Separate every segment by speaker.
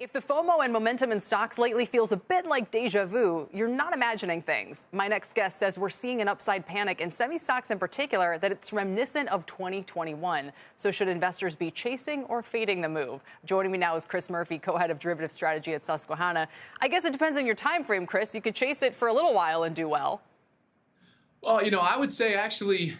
Speaker 1: If the FOMO and momentum in stocks lately feels a bit like deja vu, you're not imagining things. My next guest says we're seeing an upside panic in semi-stocks in particular, that it's reminiscent of 2021. So should investors be chasing or fading the move? Joining me now is Chris Murphy, co-head of derivative strategy at Susquehanna. I guess it depends on your time frame, Chris. You could chase it for a little while and do well.
Speaker 2: Well, I would say actually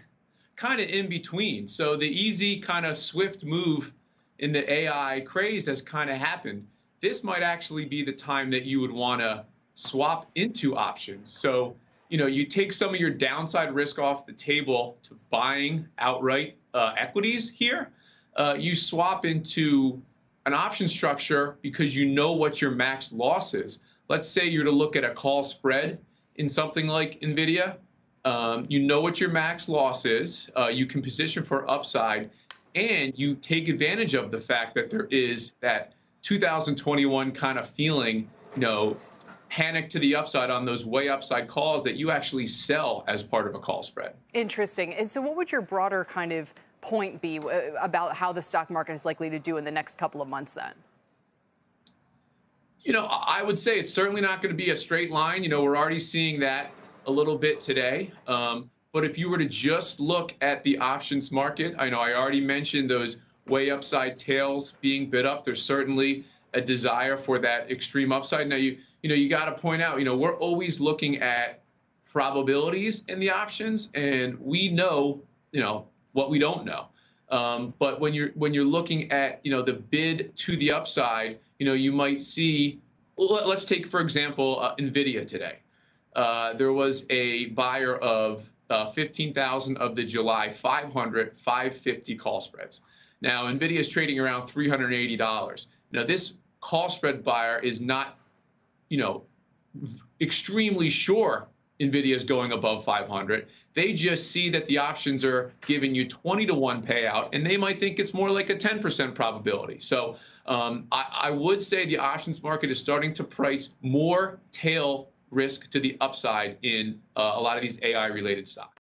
Speaker 2: kind of in between. So the easy kind of swift move in the AI craze has kind of happened. This might actually be the time that you would want to swap into options. So, you take some of your downside risk off the table to buying outright equities here. You swap into an option structure because you know what your max loss is. Let's say you're to look at a call spread in something like NVIDIA. You know what your max loss is. You can position for upside, and you take advantage of the fact that there is that 2021 kind of feeling, panic to the upside on those way upside calls that you actually sell as part of a call spread.
Speaker 1: Interesting. And so what would your broader kind of point be about how the stock market is likely to do in the next couple of months then?
Speaker 2: I would say it's certainly not going to be a straight line. We're already seeing that a little bit today. But if you were to just look at the options market, I already mentioned those way upside tails being bid up. There's certainly a desire for that extreme upside. Now, you got to point out, we're always looking at probabilities in the options, and we know, what we don't know. But when you're looking at, the bid to the upside, you might see. Let's take, for example, NVIDIA today. There was a buyer of 15,000 of the July 550 call spreads. Now, NVIDIA is trading around $380. Now, this call spread buyer is not, extremely sure NVIDIA is going above 500. They just see that the options are giving you 20-to-1 payout, and they might think it's more like a 10% probability. So I would say the options market is starting to price more tail risk to the upside in a lot of these AI-related stocks.